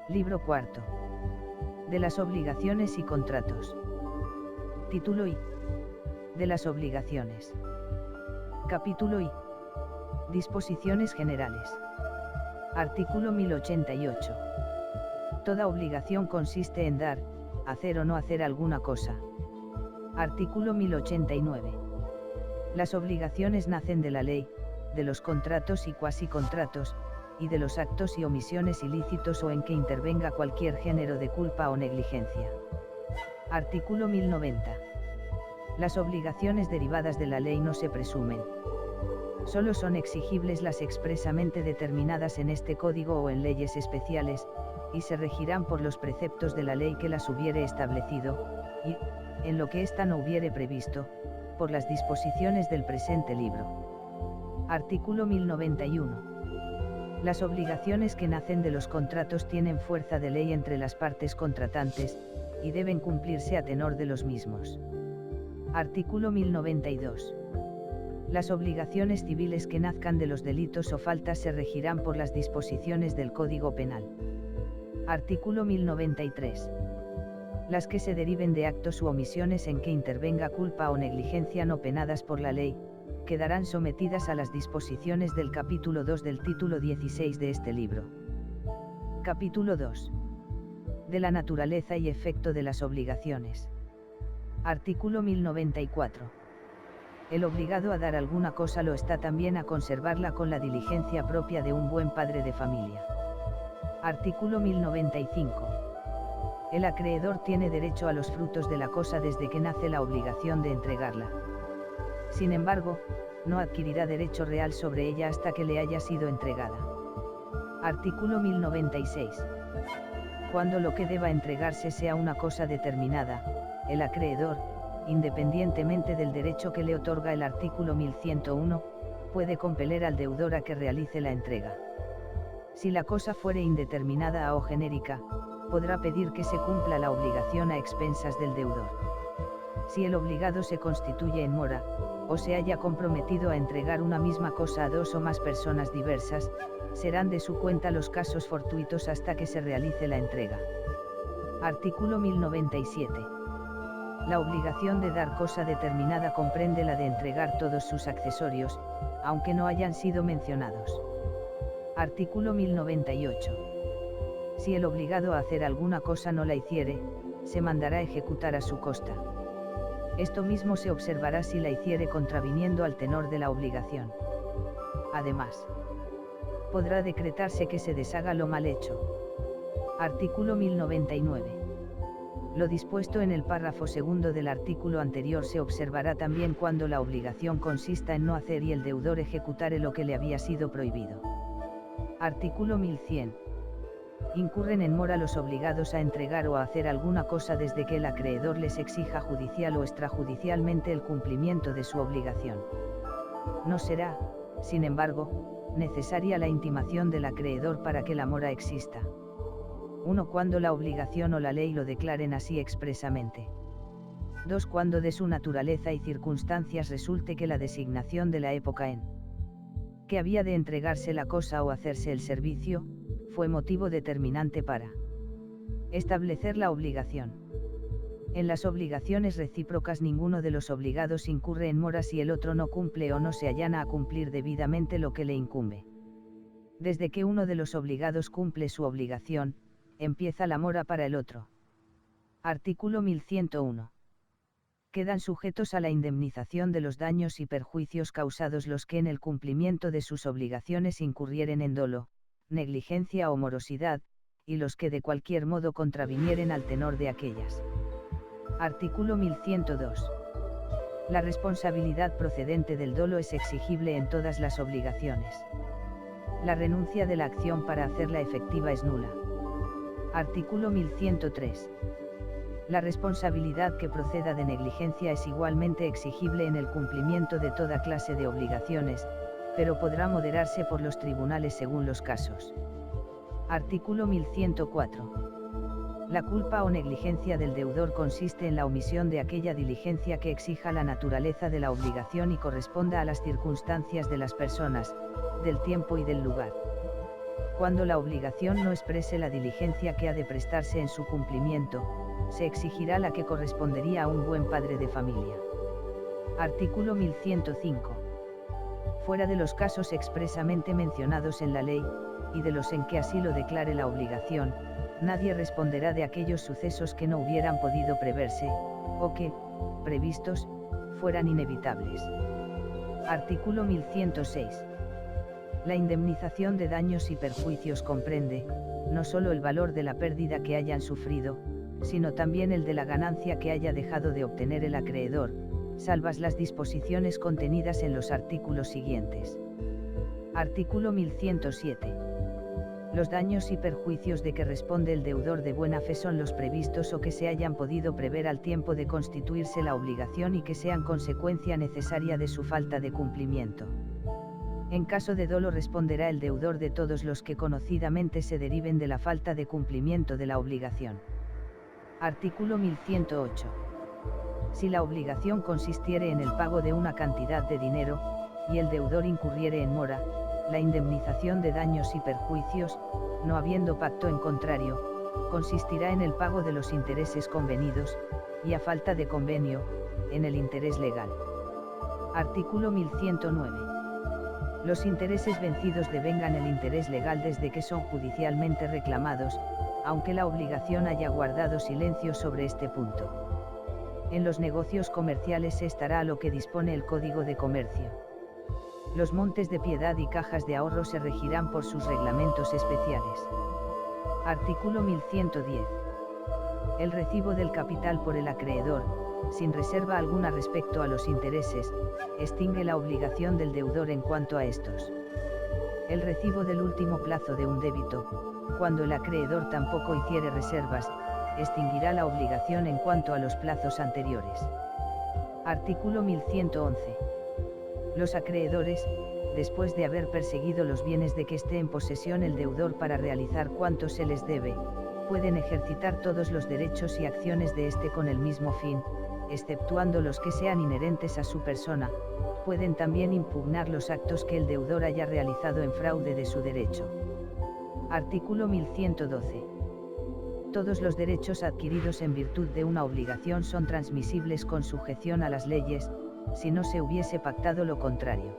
Libro cuarto. De las obligaciones y contratos. Título I. De las obligaciones. Capítulo I. Disposiciones generales. Artículo 1088. Toda obligación consiste en dar, hacer o no hacer alguna cosa. Artículo 1089. Las obligaciones nacen de la ley, de los contratos y cuasicontratos, y de los actos y omisiones ilícitos o en que intervenga cualquier género de culpa o negligencia. Artículo 1090. Las obligaciones derivadas de la ley no se presumen. Solo son exigibles las expresamente determinadas en este código o en leyes especiales, y se regirán por los preceptos de la ley que las hubiere establecido, y, en lo que ésta no hubiere previsto, por las disposiciones del presente libro. Artículo 1091. Las obligaciones que nacen de los contratos tienen fuerza de ley entre las partes contratantes, y deben cumplirse a tenor de los mismos. Artículo 1092. Las obligaciones civiles que nazcan de los delitos o faltas se regirán por las disposiciones del Código Penal. Artículo 1093. Las que se deriven de actos u omisiones en que intervenga culpa o negligencia no penadas por la ley, quedarán sometidas a las disposiciones del capítulo 2 del título 16 de este libro. Capítulo 2. De la naturaleza y efecto de las obligaciones. Artículo 1094. El obligado a dar alguna cosa lo está también a conservarla con la diligencia propia de un buen padre de familia. Artículo 1095. El acreedor tiene derecho a los frutos de la cosa desde que nace la obligación de entregarla. Sin embargo, no adquirirá derecho real sobre ella hasta que le haya sido entregada. Artículo 1096. Cuando lo que deba entregarse sea una cosa determinada, el acreedor, independientemente del derecho que le otorga el artículo 1101, puede compeler al deudor a que realice la entrega. Si la cosa fuere indeterminada o genérica, podrá pedir que se cumpla la obligación a expensas del deudor. Si el obligado se constituye en mora, o se haya comprometido a entregar una misma cosa a dos o más personas diversas, serán de su cuenta los casos fortuitos hasta que se realice la entrega. Artículo 1097. La obligación de dar cosa determinada comprende la de entregar todos sus accesorios, aunque no hayan sido mencionados. Artículo 1098. Si el obligado a hacer alguna cosa no la hiciere, se mandará ejecutar a su costa. Esto mismo se observará si la hiciere contraviniendo al tenor de la obligación. Además, podrá decretarse que se deshaga lo mal hecho. Artículo 1099. Lo dispuesto en el párrafo segundo del artículo anterior se observará también cuando la obligación consista en no hacer y el deudor ejecutare lo que le había sido prohibido. Artículo 1100. Incurren en mora los obligados a entregar o a hacer alguna cosa desde que el acreedor les exija judicial o extrajudicialmente el cumplimiento de su obligación. No será, sin embargo, necesaria la intimación del acreedor para que la mora exista. 1. Cuando la obligación o la ley lo declaren así expresamente. 2. Cuando de su naturaleza y circunstancias resulte que la designación de la época en que había de entregarse la cosa o hacerse el servicio, fue motivo determinante para establecer la obligación. En las obligaciones recíprocas ninguno de los obligados incurre en mora si el otro no cumple o no se allana a cumplir debidamente lo que le incumbe. Desde que uno de los obligados cumple su obligación, empieza la mora para el otro. Artículo 1101. Quedan sujetos a la indemnización de los daños y perjuicios causados los que en el cumplimiento de sus obligaciones incurrieren en dolo, negligencia o morosidad, y los que de cualquier modo contravinieren al tenor de aquellas. Artículo 1102. La responsabilidad procedente del dolo es exigible en todas las obligaciones. La renuncia de la acción para hacerla efectiva es nula. Artículo 1103. La responsabilidad que proceda de negligencia es igualmente exigible en el cumplimiento de toda clase de obligaciones, pero podrá moderarse por los tribunales según los casos. Artículo 1104. La culpa o negligencia del deudor consiste en la omisión de aquella diligencia que exija la naturaleza de la obligación y corresponda a las circunstancias de las personas, del tiempo y del lugar. Cuando la obligación no exprese la diligencia que ha de prestarse en su cumplimiento, se exigirá la que correspondería a un buen padre de familia. Artículo 1105. Fuera de los casos expresamente mencionados en la ley, y de los en que así lo declare la obligación, nadie responderá de aquellos sucesos que no hubieran podido preverse, o que, previstos, fueran inevitables. Artículo 1106. La indemnización de daños y perjuicios comprende, no solo el valor de la pérdida que hayan sufrido, sino también el de la ganancia que haya dejado de obtener el acreedor, salvas las disposiciones contenidas en los artículos siguientes. Artículo 1107. Los daños y perjuicios de que responde el deudor de buena fe son los previstos o que se hayan podido prever al tiempo de constituirse la obligación y que sean consecuencia necesaria de su falta de cumplimiento. En caso de dolo responderá el deudor de todos los que conocidamente se deriven de la falta de cumplimiento de la obligación. Artículo 1108. Si la obligación consistiere en el pago de una cantidad de dinero, y el deudor incurriere en mora, la indemnización de daños y perjuicios, no habiendo pacto en contrario, consistirá en el pago de los intereses convenidos, y a falta de convenio, en el interés legal. Artículo 1109. Los intereses vencidos devengan el interés legal desde que son judicialmente reclamados, aunque la obligación haya guardado silencio sobre este punto. En los negocios comerciales se estará a lo que dispone el Código de Comercio. Los montes de piedad y cajas de ahorro se regirán por sus reglamentos especiales. Artículo 1110. El recibo del capital por el acreedor, sin reserva alguna respecto a los intereses, extingue la obligación del deudor en cuanto a estos. El recibo del último plazo de un débito, cuando el acreedor tampoco hiciere reservas, extinguirá la obligación en cuanto a los plazos anteriores. Artículo 1111. Los acreedores, después de haber perseguido los bienes de que esté en posesión el deudor para realizar cuanto se les debe, pueden ejercitar todos los derechos y acciones de éste con el mismo fin, exceptuando los que sean inherentes a su persona, pueden también impugnar los actos que el deudor haya realizado en fraude de su derecho. Artículo 1112. Todos los derechos adquiridos en virtud de una obligación son transmisibles con sujeción a las leyes, si no se hubiese pactado lo contrario.